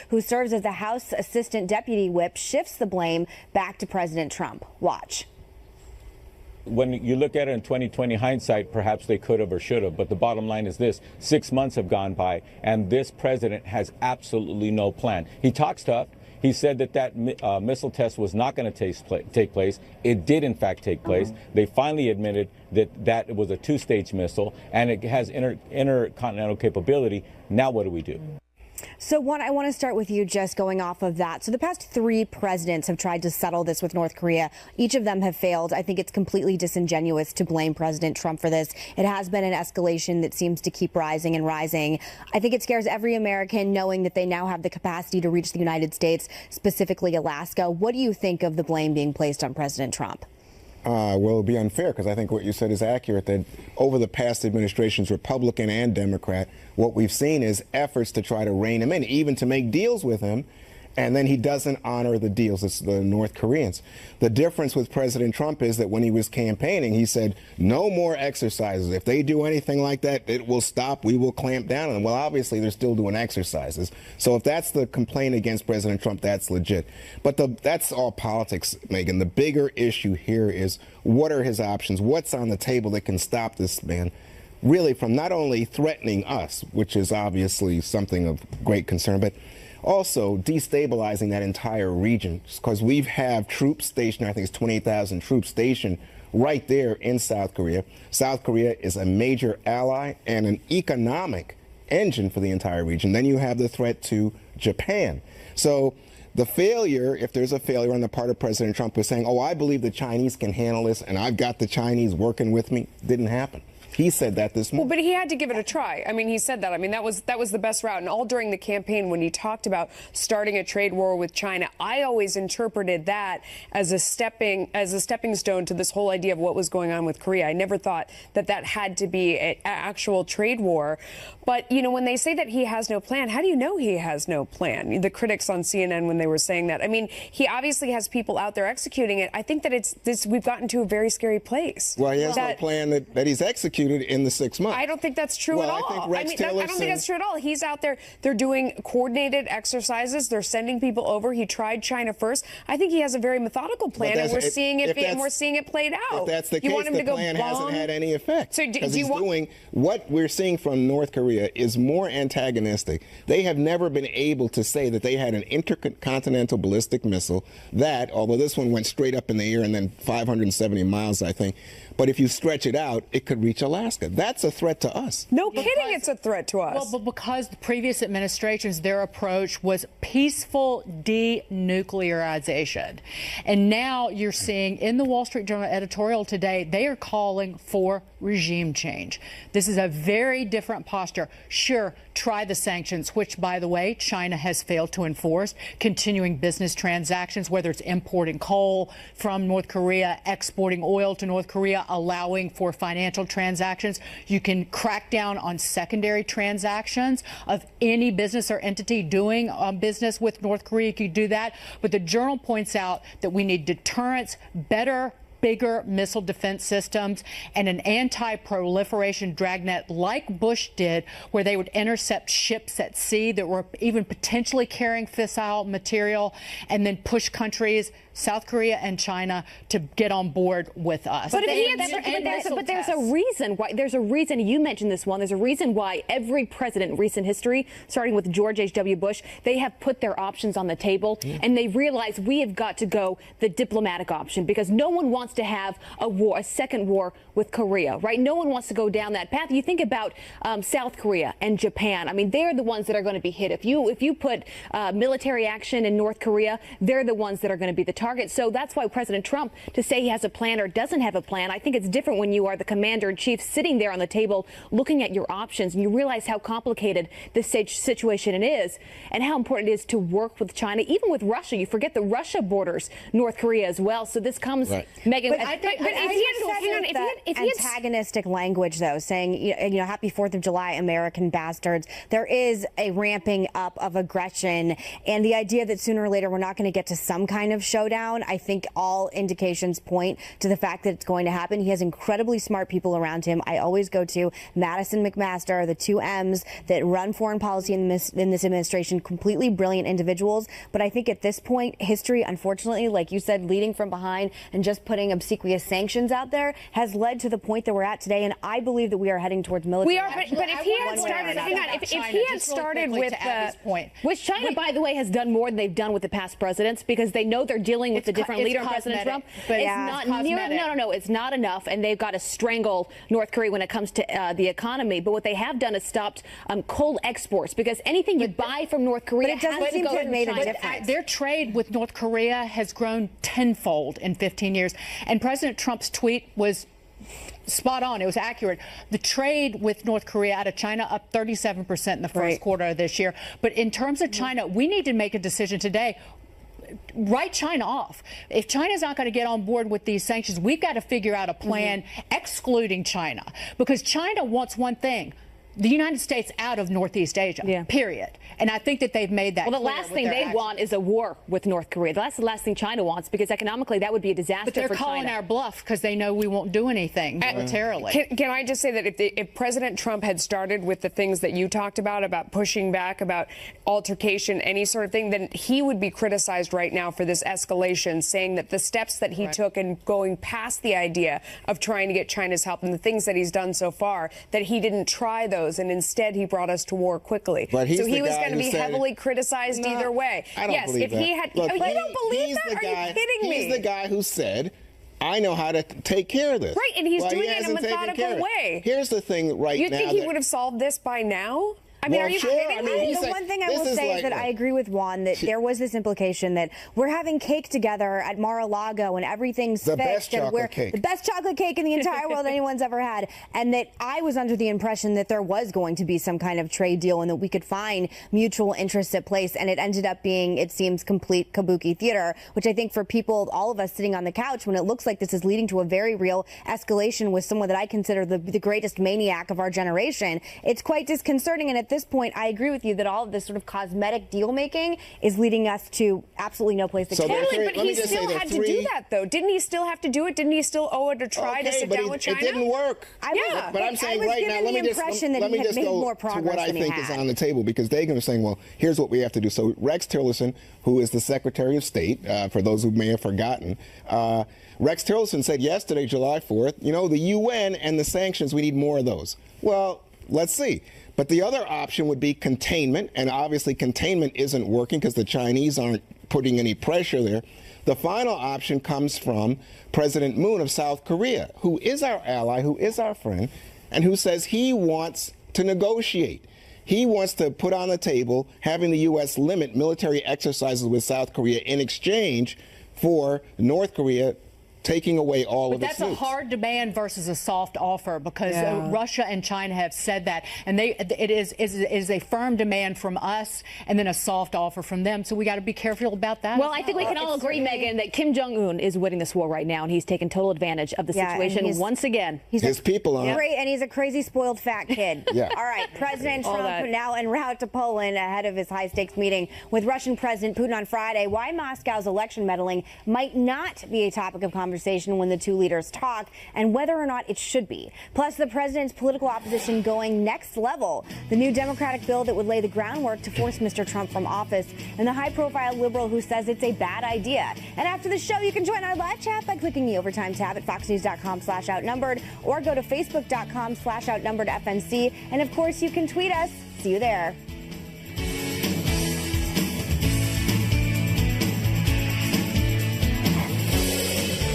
who serves as the House Assistant Deputy Whip, shifts the blame back to President Trump. Watch. When you look at it in 2020 hindsight, perhaps they could have or should have. But the bottom line is this: 6 months have gone by, and this president has absolutely no plan. He talks tough. He said that missile test was not going to take place. It did, in fact, take place. They finally admitted that it was a two-stage missile, and it has intercontinental capability. Now what do we do? So, I want to start with you, just going off of that. So the past 3 presidents have tried to settle this with North Korea. Each of them have failed. I think it's completely disingenuous to blame President Trump for this. It has been an escalation that seems to keep rising and rising. I think it scares every American knowing that they now have the capacity to reach the United States, specifically Alaska. What do you think of the blame being placed on President Trump? Well, it would be unfair, because I think what you said is accurate, that over the past administrations, Republican and Democrat, what we've seen is efforts to try to rein him in, even to make deals with him. And then he doesn't honor the deals. It's the North Koreans. The difference with President Trump is that when he was campaigning, he said, no more exercises. If they do anything like that, it will stop. We will clamp down on them. Well, obviously, they're still doing exercises. So if that's the complaint against President Trump, that's legit. But that's all politics, Megan. The bigger issue here is, what are his options? What's on the table that can stop this man really from not only threatening us, which is obviously something of great concern, but also destabilizing that entire region, because we have troops stationed, I think it's 28,000 troops stationed right there in South Korea. South Korea is a major ally and an economic engine for the entire region. Then you have the threat to Japan. So the failure, if there's a failure on the part of President Trump, was saying, oh, I believe the Chinese can handle this and I've got the Chinese working with me, didn't happen. He said that this morning. Well, but he had to give it a try. I mean, he said that. I mean, that was the best route. And all during the campaign, when he talked about starting a trade war with China, I always interpreted that as a stepping stone to this whole idea of what was going on with Korea. I never thought that had to be an actual trade war. But, you know, when they say that he has no plan, how do you know he has no plan? The critics on CNN, when they were saying that, I mean, he obviously has people out there executing it. I think that we've gotten to a very scary place. Well, he has no plan that he's executed in the 6 months. I don't think that's true at all. I don't think that's true at all. He's out there. They're doing coordinated exercises. They're sending people over. He tried China first. I think he has a very methodical plan, and we're seeing it played out. If that's the case, the plan hasn't had any effect. So what we're seeing from North Korea is more antagonistic. They have never been able to say that they had an intercontinental ballistic missile that, although this one went straight up in the air and then 570 miles, I think, but if you stretch it out, it could reach Alaska. That's a threat to us. No kidding, it's a threat to us. Well, but because the previous administrations, their approach was peaceful denuclearization. And now you're seeing in the Wall Street Journal editorial today, they are calling for regime change. This is a very different posture. Sure, try the sanctions, which, by the way, China has failed to enforce, continuing business transactions, whether it's importing coal from North Korea, exporting oil to North Korea, allowing for financial transactions. You can crack down on secondary transactions of any business or entity doing business with North Korea. You could do that. But the Journal points out that we need deterrence, bigger missile defense systems, and an anti-proliferation dragnet like Bush did, where they would intercept ships at sea that were even potentially carrying fissile material, and then push countries, South Korea and China, to get on board with us. But there's a reason why. There's a reason. You mentioned this one. There's a reason why every president in recent history, starting with George H.W. Bush, they have put their options on the table, and they realize we have got to go the diplomatic option, because no one wants to have a second war with Korea, right? No one wants to go down that path. You think about South Korea and Japan. I mean, they're the ones that are going to be hit. If you put military action in North Korea, they're the ones that are going to be the target. So that's why President Trump, to say he has a plan or doesn't have a plan, I think it's different when you are the commander-in-chief sitting there on the table looking at your options, and you realize how complicated this situation is and how important it is to work with China, even with Russia. You forget that Russia borders North Korea as well. So this comes, Megan, Megan, But if he had antagonistic language, though, saying, you know, happy 4th of July, American bastards, there is a ramping up of aggression. And the idea that sooner or later we're not going to get to some kind of showdown, I think all indications point to the fact that it's going to happen. He has incredibly smart people around him. I always go to Madison McMaster, the two M's that run foreign policy in this administration, completely brilliant individuals. But I think at this point, history, unfortunately, like you said, leading from behind and just putting obsequious sanctions out there has led to the point that we're at today. And I believe that we are heading towards military. We are, but if he had started, hang on, if he had started with point, which China, by the way, has done more than they've done with the past presidents, because they know they're dealing with a different leader, President Trump. But it's not no, it's not enough, and they've got to strangle North Korea when it comes to the economy. But what they have done is stopped coal exports, because anything you buy from North Korea it doesn't seem to have made a difference. Their trade with North Korea has grown tenfold in 15 years, and President Trump's tweet was spot on. It was accurate. The trade with North Korea out of China up 37% in the first quarter of this year. But in terms of China, we need to make a decision today. Write China off. If China's not going to get on board with these sanctions, we've got to figure out a plan excluding China, because China wants one thing: the United States out of Northeast Asia, period. And I think that they've made that clear. Well, the last thing they want is a war with North Korea. That's the last thing China wants, because economically that would be a disaster for China. But they're calling our bluff because they know we won't do anything militarily. Can I just say that if President Trump had started with the things that you talked about pushing back, about altercation, any sort of thing, then he would be criticized right now for this escalation, saying that the steps that he took and going past the idea of trying to get China's help and the things that he's done so far, that he didn't try those, and instead he brought us to war quickly. But so he was going to be heavily criticized either way. I don't believe that. He had, you don't believe that? Are you kidding me? He's the guy who said, I know how to take care of this. Right, and he's doing it in a methodical way. Here's the thing now. You think he would have solved this by now? I mean, are you kidding me? The one thing I will say is that I agree with Juan that there was this implication that we're having cake together at Mar-a-Lago and everything's the fixed. The best chocolate cake in the entire world anyone's ever had. And that I was under the impression that there was going to be some kind of trade deal and that we could find mutual interests at place. And it ended up being, it seems, complete kabuki theater, which I think for people, all of us sitting on the couch, when it looks like this is leading to a very real escalation with someone that I consider the greatest maniac of our generation, it's quite disconcerting. And at this point, I agree with you that all of this sort of cosmetic deal making is leading us to absolutely no place to go. Totally, but he still had to do that, though. Didn't he still have to do it? Didn't he still owe it a try to sit down with China? It didn't work. But I'm saying right now, let me just go to what I think is on the table, because they're going to say, well, here's what we have to do. So Rex Tillerson, who is the Secretary of State, for those who may have forgotten, Rex Tillerson said yesterday, July 4th, you know, the UN and the sanctions, we need more of those. Well, let's see. But the other option would be containment, and obviously containment isn't working because the Chinese aren't putting any pressure there. The final option comes from President Moon of South Korea, who is our ally, who is our friend, and who says he wants to negotiate. He wants to put on the table having the U.S. limit military exercises with South Korea in exchange for North Korea taking away all of its nukes. But that's a hard demand versus a soft offer, because Russia and China have said that, and it is a firm demand from us and then a soft offer from them. So we got to be careful about that. Well, I think we can all agree, Megan, that Kim Jong-un is winning this war right now, and he's taking total advantage of the situation once again. His people are. And he's a crazy, spoiled, fat kid. All right, President Trump now en route to Poland ahead of his high-stakes meeting with Russian President Putin on Friday. Why Moscow's election meddling might not be a topic of conversation when the two leaders talk, and whether or not it should be. Plus, the president's political opposition going next level. The new Democratic bill that would lay the groundwork to force Mr. Trump from office, and the high-profile liberal who says it's a bad idea. And after the show, you can join our live chat by clicking the Overtime tab at foxnews.com/outnumbered or go to facebook.com/outnumberedfnc. And of course, you can tweet us. See you there.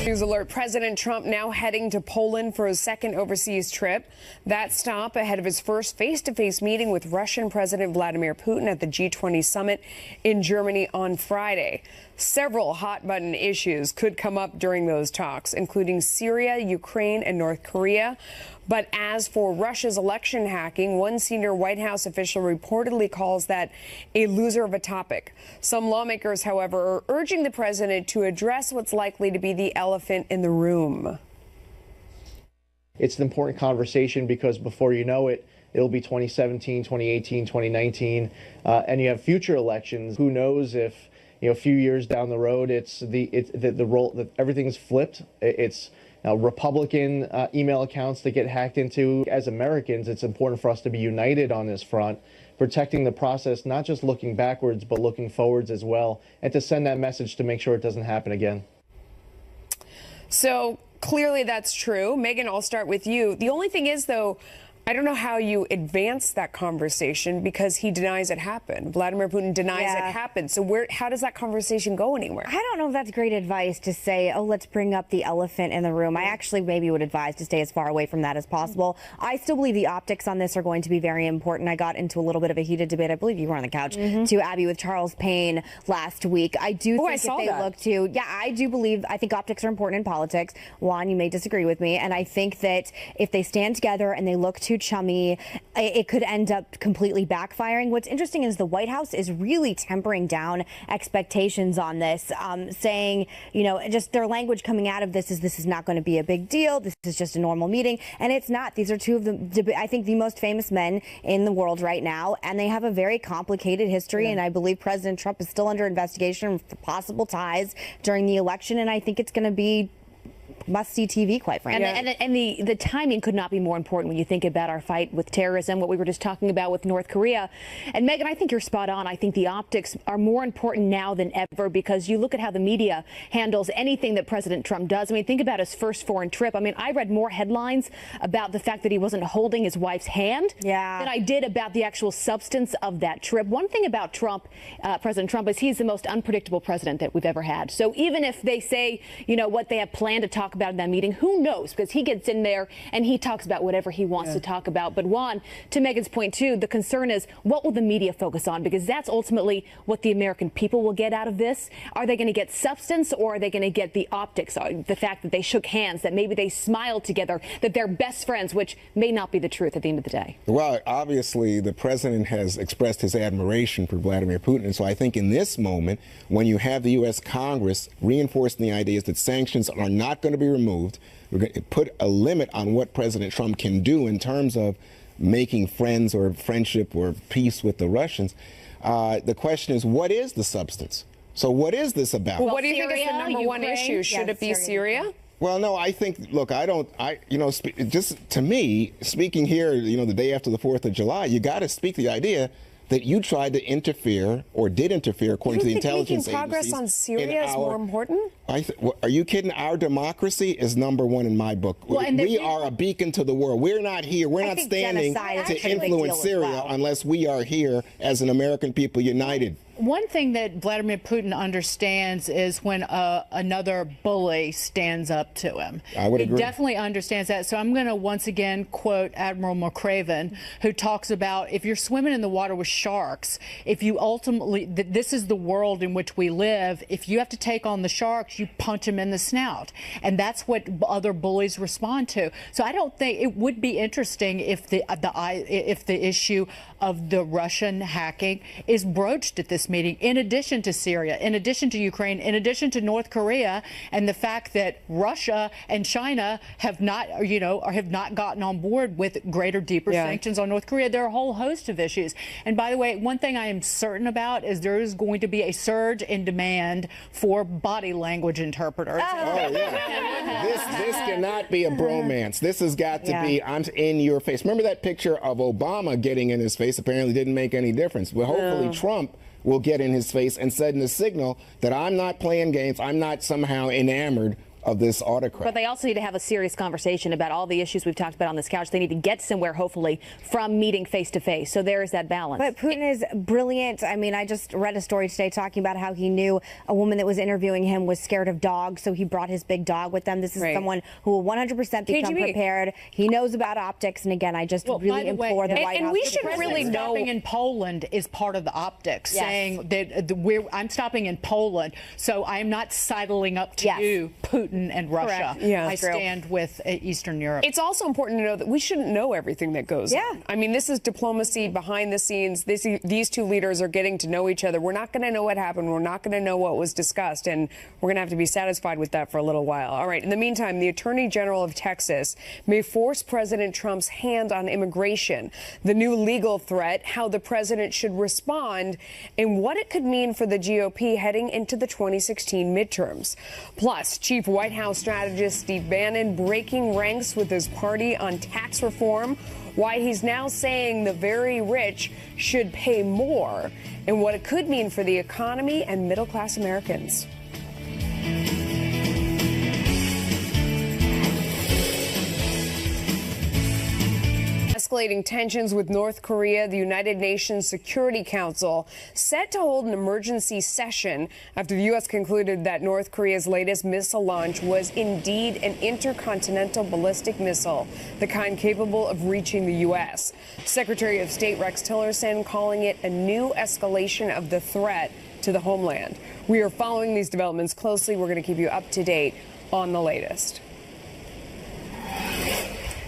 News alert. President Trump now heading to Poland for his second overseas trip. That stop ahead of his first face-to-face meeting with Russian President Vladimir Putin at the G20 summit in Germany on Friday. Several hot-button issues could come up during those talks, including Syria, Ukraine, and North Korea. But as for Russia's election hacking, one senior White House official reportedly calls that a loser of a topic. Some lawmakers, however, are urging the president to address what's likely to be the elephant in the room. It's an important conversation because before you know it, it'll be 2017, 2018, 2019, and you have future elections. Who knows if, a few years down the road, it's the role that everything's flipped. It's Republican email accounts that get hacked into. As Americans, it's important for us to be united on this front, protecting the process, not just looking backwards, but looking forwards as well, and to send that message to make sure it doesn't happen again. So clearly that's true. Megan, I'll start with you. The only thing is, though, I don't know how you advance that conversation because he denies it happened. Vladimir Putin denies it happened. So how does that conversation go anywhere? I don't know if that's great advice to say, oh, let's bring up the elephant in the room. I actually maybe would advise to stay as far away from that as possible. I still believe the optics on this are going to be very important. I got into a little bit of a heated debate. I believe you were on the couch to Abby with Charles Payne last week. I do think if they look to, I think optics are important in politics. Juan, you may disagree with me. And I think that if they stand together and they look to chummy, it could end up completely backfiring. What's interesting is the White House is really tempering down expectations on this, saying, just their language coming out of this is not going to be a big deal. This is just a normal meeting. And it's not. These are two of the, I think, the most famous men in the world right now. And they have a very complicated history. And I believe President Trump is still under investigation for possible ties during the election. And I think it's going to be must-see TV, quite frankly. And the timing could not be more important when you think about our fight with terrorism, what we were just talking about with North Korea. And Megan, I think you're spot on. I think the optics are more important now than ever because you look at how the media handles anything that President Trump does. I mean, think about his first foreign trip. I mean, I read more headlines about the fact that he wasn't holding his wife's hand than I did about the actual substance of that trip. One thing about Trump, President Trump, is he's the most unpredictable president that we've ever had. So even if they say, what they have planned to talk about in that meeting, who knows? Because he gets in there and he talks about whatever he wants to talk about. But Juan, to Megan's point too, the concern is what will the media focus on? Because that's ultimately what the American people will get out of this. Are they going to get substance or are they going to get the optics? The fact that they shook hands, that maybe they smiled together, that they're best friends, which may not be the truth at the end of the day. Well, obviously, the president has expressed his admiration for Vladimir Putin. And so I think in this moment, when you have the U.S. Congress reinforcing the ideas that sanctions are not going to be removed, we're going to put a limit on what President Trump can do in terms of making friends or friendship or peace with the Russians. The question is, what is the substance? So what is this about? Well, what do you think is the number one issue? Should it be Syria? Well, no, I think, look, just to me, speaking here, the day after the 4th of July, you got to speak the idea that you tried to interfere or did interfere, according to the intelligence agencies. Progress on Syria is more important? Are you kidding? Our democracy is number one in my book. Well, we are a beacon to the world. We're not here. We're not standing to influence Syria unless we are here as an American people united. One thing that Vladimir Putin understands is when another bully stands up to him. I would agree. He definitely understands that. So I'm going to once again quote Admiral McRaven, who talks about if you're swimming in the water with sharks, if you ultimately, this is the world in which we live, if you have to take on the sharks, you punch them in the snout. And that's what other bullies respond to. So I don't think it would be interesting if the issue of the Russian hacking is broached at this meeting, in addition to Syria, in addition to Ukraine, in addition to North Korea, and the fact that Russia and China have not, have not gotten on board with greater, deeper sanctions on North Korea. There are a whole host of issues. And by the way, one thing I am certain about is there is going to be a surge in demand for body language interpreters. Oh, yeah. This cannot be a bromance. This has got to be, I'm in your face. Remember that picture of Obama getting in his face? Apparently didn't make any difference. Well, hopefully Trump will get in his face and send a signal that I'm not playing games. I'm not somehow enamored of this autocrat. But they also need to have a serious conversation about all the issues we've talked about on this couch. They need to get somewhere, hopefully, from meeting face to face. So there is that balance. But Putin is brilliant. I mean, I just read a story today talking about how he knew a woman that was interviewing him was scared of dogs, so he brought his big dog with them. This is someone who will 100% become prepared. He knows about optics. And again, I just really implore the White House. And we should really know. Stopping in Poland is part of the optics, saying that I'm stopping in Poland, so I am not sidling up to you, Putin. Putin and Russia. Yeah, I stand with Eastern Europe. It's also important to know that we shouldn't know everything that goes on. I mean, this is diplomacy behind the scenes. These two leaders are getting to know each other. We're not going to know what happened. We're not going to know what was discussed, and we're going to have to be satisfied with that for a little while. All right. In the meantime, the Attorney General of Texas may force President Trump's hand on immigration, the new legal threat, how the president should respond, and what it could mean for the GOP heading into the 2016 midterms. Plus, Chief White House strategist Steve Bannon breaking ranks with his party on tax reform, why he's now saying the very rich should pay more, and what it could mean for the economy and middle-class Americans. Escalating tensions with North Korea, the United Nations Security Council set to hold an emergency session after the U.S. concluded that North Korea's latest missile launch was indeed an intercontinental ballistic missile, the kind capable of reaching the U.S. Secretary of State Rex Tillerson calling it a new escalation of the threat to the homeland. We are following these developments closely. We're going to keep you up to date on the latest.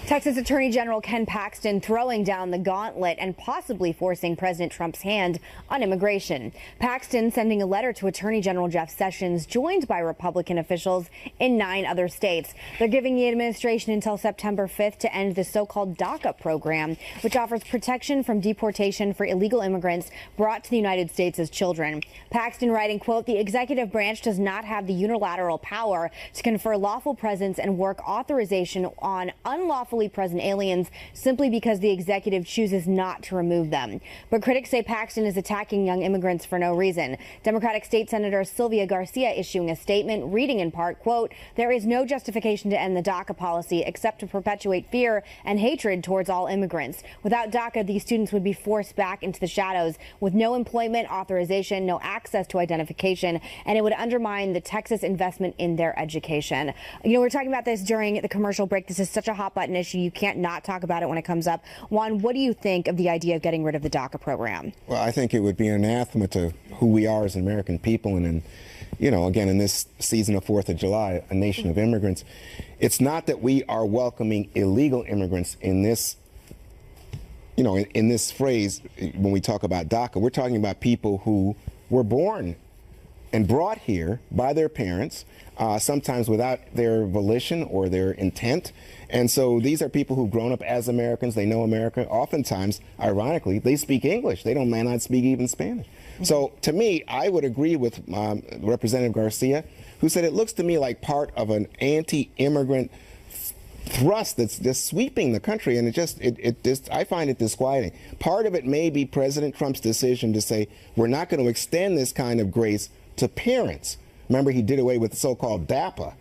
Texas Attorney General Ken Paxton throwing down the gauntlet and possibly forcing President Trump's hand on immigration. Paxton sending a letter to Attorney General Jeff Sessions, joined by Republican officials in 9 other states. They're giving the administration until September 5th to end the so-called DACA program, which offers protection from deportation for illegal immigrants brought to the United States as children. Paxton writing, quote, "The executive branch does not have the unilateral power to confer lawful presence and work authorization on unlawful present aliens simply because the executive chooses not to remove them." But critics say Paxton is attacking young immigrants for no reason. Democratic State Senator Sylvia Garcia issuing a statement reading in part, quote, "There is no justification to end the DACA policy except to perpetuate fear and hatred towards all immigrants. Without DACA, these students would be forced back into the shadows with no employment authorization, no access to identification, and it would undermine the Texas investment in their education." You know, we're talking about this during the commercial break. This is such a hot button issue. You can't not talk about it when it comes up. Juan, what do you think of the idea of getting rid of the DACA program? Well, I think it would be an anathema to who we are as American people. And, you know, again, in this season of 4th of July, a nation of immigrants, it's not that we are welcoming illegal immigrants in this, you know, in this phrase when we talk about DACA. We're talking about people who were born and brought here by their parents, sometimes without their volition or their intent. And so these are people who've grown up as Americans. They know America. Oftentimes, ironically, they speak English. They may not speak even Spanish. So to me, I would agree with Representative Garcia, who said it looks to me like part of an anti-immigrant thrust that's just sweeping the country, and I find it disquieting. Part of it may be President Trump's decision to say we're not going to extend this kind of grace to parents. Remember, he did away with the so-called DAPA.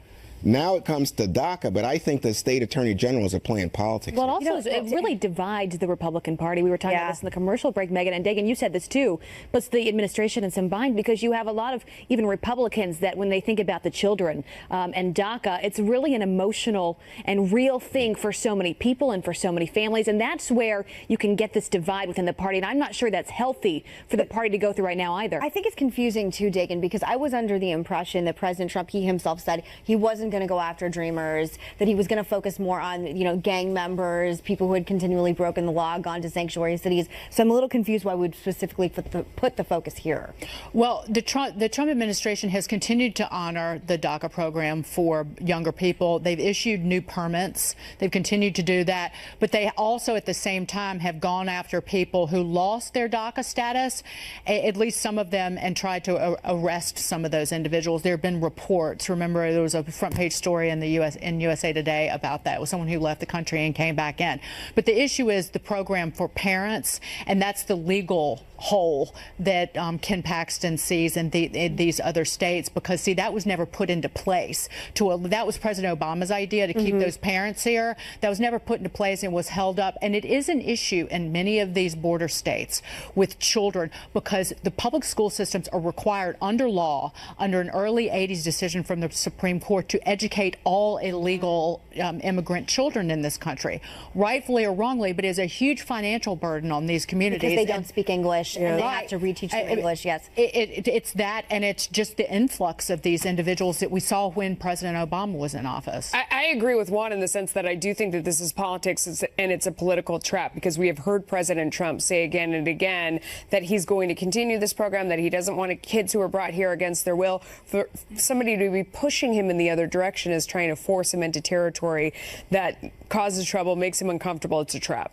Now it comes to DACA, but I think the state attorney generals are playing politics. Well, also, it really divides the Republican Party. We were talking about this in the commercial break, Megan, and Dagan, you said this too, but the administration is combined because you have a lot of even Republicans that when they think about the children and DACA, it's really an emotional and real thing for so many people and for so many families, and that's where you can get this divide within the party, and I'm not sure that's healthy for the party to go through right now either. I think it's confusing too, Dagan, because I was under the impression that President Trump, he himself said he wasn't going to go after dreamers, that he was going to focus more on, you know, gang members, people who had continually broken the law, gone to sanctuary cities. So I'm a little confused why we would specifically put the focus here. Well, the Trump administration has continued to honor the DACA program for younger people. They've issued new permits. They've continued to do that. But they also, at the same time, have gone after people who lost their DACA status, at least some of them, and tried to arrest some of those individuals. There have been reports. Remember, there was a front page story in the USA Today about that. It was someone who left the country and came back in. But the issue is the program for parents, and that's the legal hole that Ken Paxton sees in these other states, because, see, that was never put into place. That was President Obama's idea to keep those parents here. That was never put into place and was held up. And it is an issue in many of these border states with children, because the public school systems are required under law, under an early 80s decision from the Supreme Court, to educate all illegal immigrant children in this country, rightfully or wrongly, but it is a huge financial burden on these communities. Because they don't speak English. English, and they have to reteach them English. Yes, it's that, and it's just the influx of these individuals that we saw when President Obama was in office. I agree with Juan in the sense that I do think that this is politics and it's a political trap, because we have heard President Trump say again and again that he's going to continue this program, that he doesn't want kids who are brought here against their will. For somebody to be pushing him in the other direction is trying to force him into territory that causes trouble, makes him uncomfortable. It's a trap.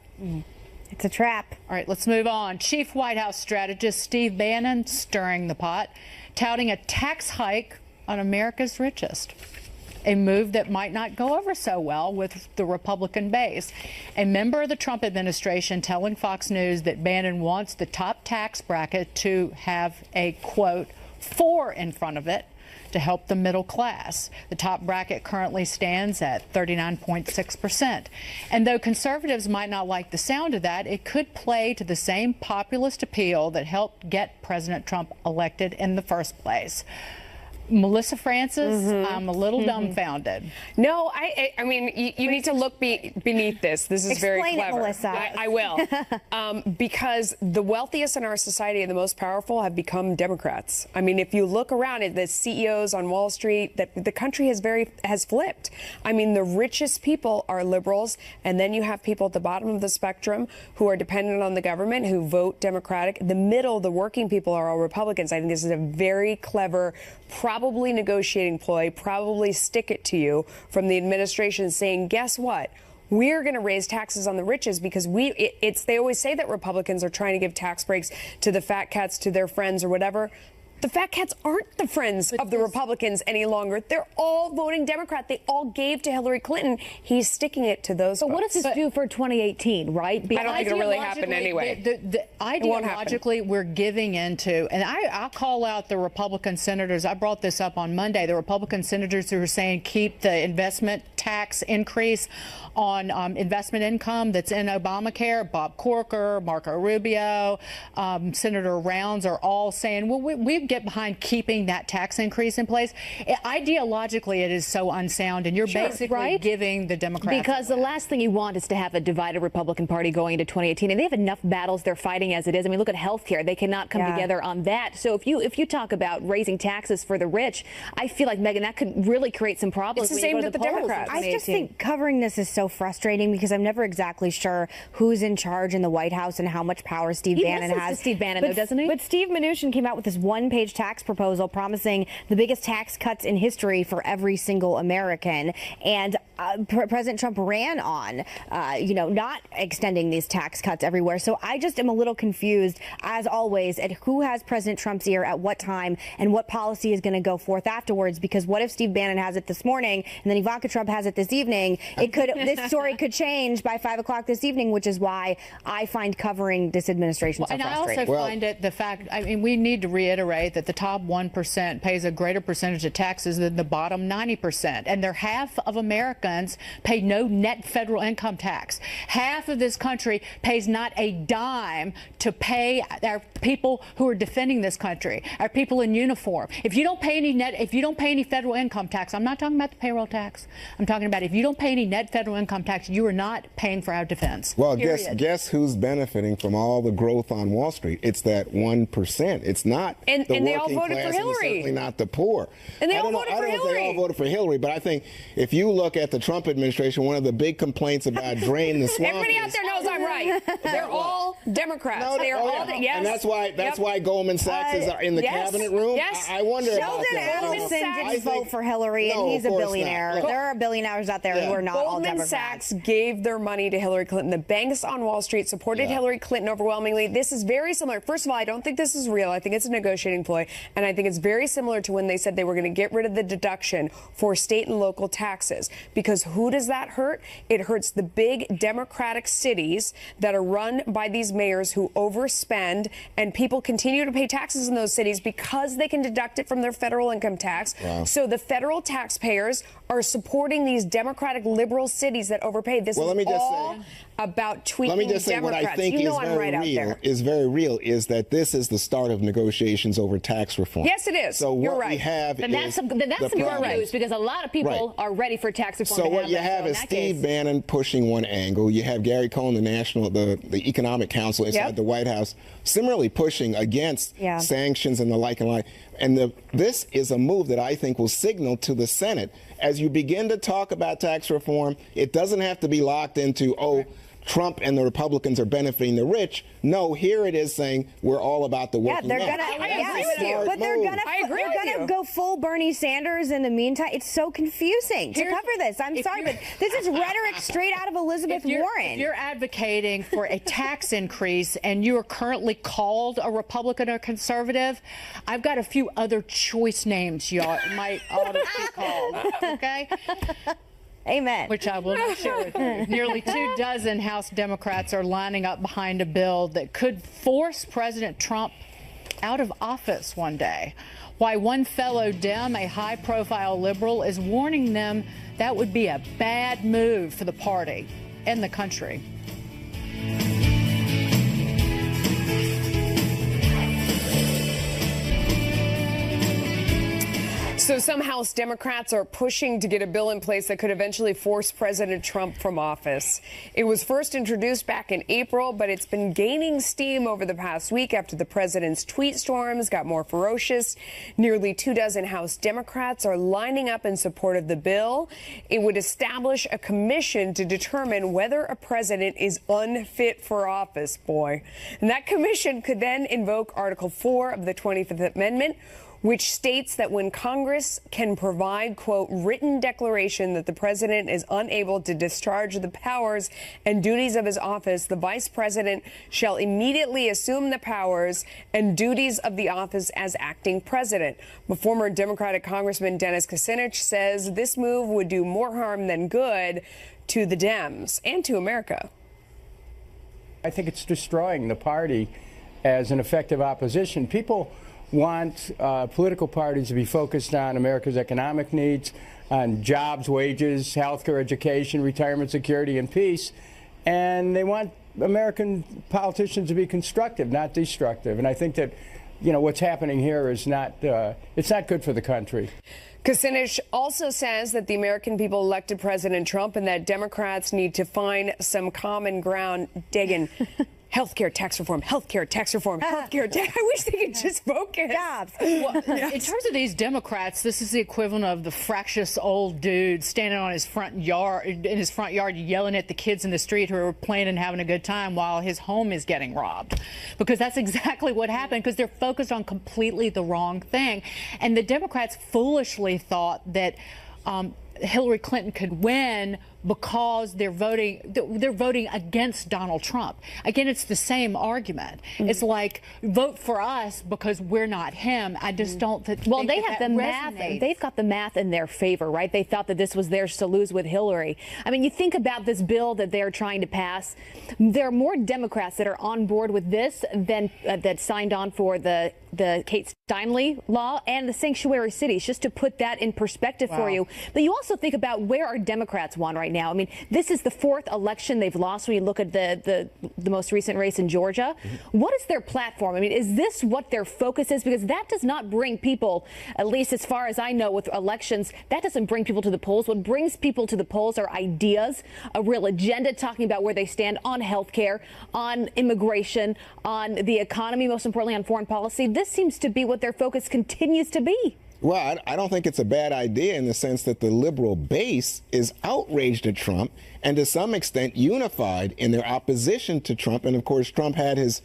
It's a trap. All right, let's move on. Chief White House strategist Steve Bannon stirring the pot, touting a tax hike on America's richest, a move that might not go over so well with the Republican base. A member of the Trump administration telling Fox News that Bannon wants the top tax bracket to have a, quote, 4 in front of it to help the middle class. The top bracket currently stands at 39.6%. And though conservatives might not like the sound of that, it could play to the same populist appeal that helped get President Trump elected in the first place. Melissa Francis, I'm a little dumbfounded. No, I mean, you need to look beneath this. This is very clever. Explain it, Melissa. I will. Because the wealthiest in our society and the most powerful have become Democrats. I mean, if you look around at the CEOs on Wall Street, that the country has flipped. I mean, the richest people are liberals, and then you have people at the bottom of the spectrum who are dependent on the government, who vote Democratic. The middle, the working people, are all Republicans. I think this is a very clever, probably negotiating ploy, probably stick it to you from the administration, saying, guess what? We're going to raise taxes on the richest because they always say that Republicans are trying to give tax breaks to the fat cats, to their friends or whatever. The fat cats aren't the friends of the Republicans any longer. They're all voting Democrat. They all gave to Hillary Clinton. He's sticking it to those. So what does this do for 2018, right? I don't think it'll really happen anyway. Ideologically, we're giving into, and I'll call out the Republican senators. I brought this up on Monday. The Republican senators who are saying keep the investment tax increase on investment income that's in Obamacare. Bob Corker, Marco Rubio, Senator Rounds are all saying, well, we get behind keeping that tax increase in place. Ideologically, it is so unsound, and you're basically giving the Democrats. Because the last thing you want is to have a divided Republican Party going into 2018, and they have enough battles they're fighting as it is. I mean, look at health care. They cannot come together on that. So if you talk about raising taxes for the rich, I feel like, Megan, that could really create some problems. It's the same with the Democrats. I just think covering this is so frustrating because I'm never exactly sure who's in charge in the White House and how much power Steve Bannon has. He listens to Steve Bannon, though, doesn't he? But Steve Mnuchin came out with this one-page tax proposal promising the biggest tax cuts in history for every single American. And President Trump ran on, not extending these tax cuts everywhere. So I just am a little confused, as always, at who has President Trump's ear at what time and what policy is going to go forth afterwards. Because what if Steve Bannon has it this morning and then Ivanka Trump has it this evening? This story could change by 5 o'clock this evening, which is why I find covering this administration so frustrating. And I also find it the fact, I mean, we need to reiterate that the top 1% pays a greater percentage of taxes than the bottom 90%. And they're half of Americans pay no net federal income tax. Half of this country pays not a dime to pay our people who are defending this country, our people in uniform. If you don't pay any federal income tax, I'm not talking about the payroll tax. I'm talking about if you don't pay any net federal income tax, you are not paying for our defense. Well, guess who's benefiting from all the growth on Wall Street? It's that 1%. It's not the working they all voted class, for Hillary. and certainly not the poor. And they all voted for Hillary. I don't know if they all voted for Hillary, but I think if you look at the Trump administration, one of the big complaints about drain the swamp. Everybody out there knows I'm right. They're all Democrats. No, they are all. Yes. And that's why Goldman Sachs is in the cabinet room. Yes. I wonder Sheldon about that. Adelson didn't vote for Hillary, and he's a billionaire. There are billionaires out there who are not all Democrats. Goldman Sachs gave their money to Hillary Clinton. The banks on Wall Street supported Hillary Clinton overwhelmingly. This is very similar. First of all, I don't think this is real. I think it's a negotiating ploy. And I think it's very similar to when they said they were going to get rid of the deduction for state and local taxes. Because who does that hurt? It hurts the big Democratic cities that are run by these mayors who overspend, and people continue to pay taxes in those cities because they can deduct it from their federal income tax. Wow. So the federal taxpayers are supporting these Democratic liberal cities that overpay. This is all about tweaking Democrats. Let me just say what I think is very real is that this is the start of negotiations over tax reform. Yes, it is. So You're what right. we have Then that's some good news, because a lot of people are ready for tax reform. So what you have is Steve Bannon pushing one angle. You have Gary Cohn, the Economic Council inside the White House, similarly pushing against sanctions and the like and like. And this is a move that I think will signal to the Senate, as you begin to talk about tax reform, it doesn't have to be locked into, oh, Trump and the Republicans are benefiting the rich. No, here it is saying we're all about the working man. But they're gonna go full Bernie Sanders in the meantime. It's so confusing to cover this. I'm sorry, but this is rhetoric straight out of Elizabeth Warren. If you're advocating for a tax increase and you are currently called a Republican or conservative, I've got a few other choice names y'all might ought to be called. Okay. Amen. Which I will not share with you. Nearly 24 House Democrats are lining up behind a bill that could force President Trump out of office one day. Why one fellow Dem, a high-profile liberal, is warning them that would be a bad move for the party and the country. So some House Democrats are pushing to get a bill in place that could eventually force President Trump from office. It was first introduced back in April, but it's been gaining steam over the past week after the president's tweet storms got more ferocious. Nearly 24 House Democrats are lining up in support of the bill. It would establish a commission to determine whether a president is unfit for office, boy. And that commission could then invoke Article 4 of the 25th Amendment, which states that when Congress can provide, quote, written declaration that the president is unable to discharge the powers and duties of his office, the vice president shall immediately assume the powers and duties of the office as acting president. But former Democratic Congressman Dennis Kucinich says this move would do more harm than good to the Dems and to America. I think it's destroying the party as an effective opposition. People want political parties to be focused on America's economic needs, on jobs, wages, healthcare, education, retirement security, and peace. And they want American politicians to be constructive, not destructive. And I think that, you know, what's happening here is not, it's not good for the country. Kucinich also says that the American people elected President Trump and that Democrats need to find some common ground. Digging. Healthcare tax reform, healthcare tax reform, healthcare tax. I wish they could just focus. Jobs. Well, in terms of these Democrats, this is the equivalent of the fractious old dude standing on his front yard, yelling at the kids in the street who are playing and having a good time while his home is getting robbed. Because that's exactly what happened, because they're focused on completely the wrong thing. And the Democrats foolishly thought that Hillary Clinton could win because they're voting against Donald Trump. Again, it's the same argument. It's like, vote for us because we're not him. I just don't think well, they have that the math. They've got the math in their favor, right? They thought that this was theirs to lose with Hillary. I mean, you think about this bill that they're trying to pass. There are more Democrats that are on board with this than that signed on for the Kate Steinle law and the sanctuary cities, just to put that in perspective for you. But you also think about where our Democrats won right now. I mean, this is the fourth election they've lost when you look at the most recent race in Georgia. What is their platform? I mean, is this what their focus is? Because that does not bring people, at least as far as I know with elections, that doesn't bring people to the polls. What brings people to the polls are ideas, a real agenda talking about where they stand on health care, on immigration, on the economy, most importantly on foreign policy. This seems to be what their focus continues to be. Well, I don't think it's a bad idea in the sense that the liberal base is outraged at Trump and to some extent unified in their opposition to Trump. And of course, Trump had his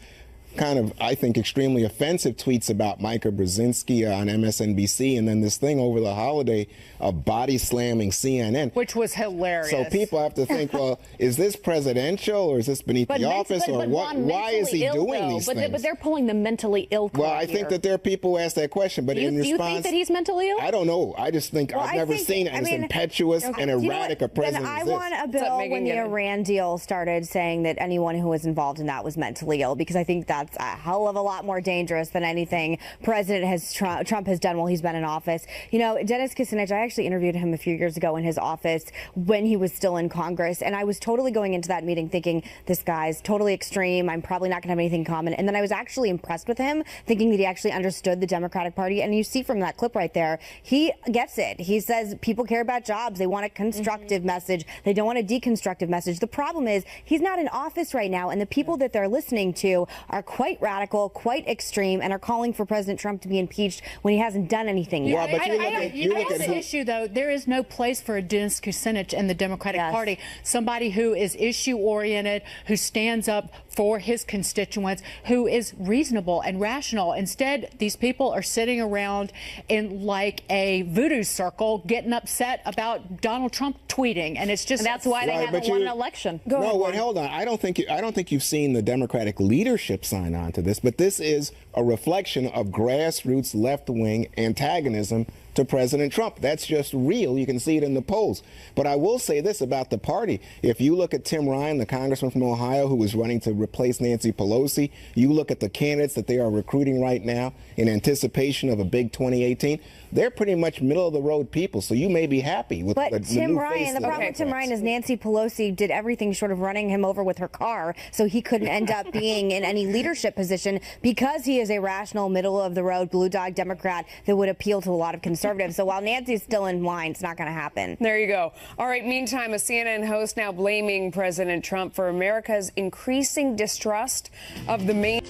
kind of, I think, extremely offensive tweets about Micah Brzezinski on MSNBC, and then this thing over the holiday of body slamming CNN. Which was hilarious. So people have to think, well, is this presidential or is this beneath the office? Or why is he doing these things? But they're pulling the mentally ill card. Well, I think that there are people who ask that question, but in response... Do you think that he's mentally ill? I don't know. I just think I've never seen as impetuous and erratic a president as this. I want a bill when the Iran deal started saying that anyone who was involved in that was mentally ill, because I think that's a hell of a lot more dangerous than anything Trump has done while he's been in office. You know, Dennis Kucinich, I actually interviewed him a few years ago in his office when he was still in Congress, and I was totally going into that meeting thinking, this guy's totally extreme, I'm probably not going to have anything in common. And then I was actually impressed with him, thinking that he actually understood the Democratic Party. And you see from that clip right there, he gets it. He says people care about jobs. They want a constructive message. They don't want a deconstructive message. The problem is he's not in office right now, and the people that they're listening to are quite radical, quite extreme, and are calling for President Trump to be impeached when he hasn't done anything yet. Well, but you look at the issue, though, there is no place for a Dennis Kucinich in the Democratic Party. Somebody who is issue-oriented, who stands up for his constituents, who is reasonable and rational. Instead, these people are sitting around in like a voodoo circle getting upset about Donald Trump tweeting, and it's just... And that's why they haven't won an election. Hold on. I don't think you've seen the Democratic leadership sign on to this, but this is a reflection of grassroots left-wing antagonism to President Trump. That's just real. You can see it in the polls. But I will say this about the party. If you look at Tim Ryan, the congressman from Ohio who was running to replace Nancy Pelosi, you look at the candidates that they are recruiting right now in anticipation of a big 2018, they're pretty much middle-of-the-road people. So you may be happy with but the Tim new Ryan, face the problem with Tim Ryan is Nancy Pelosi did everything short of running him over with her car, so he couldn't end up being in any leadership position because he is a rational, middle-of-the-road, blue dog Democrat that would appeal to a lot of conservatives. So while Nancy's still in line, it's not going to happen. There you go. All right, meantime, a CNN host now blaming President Trump for America's increasing distrust of the main...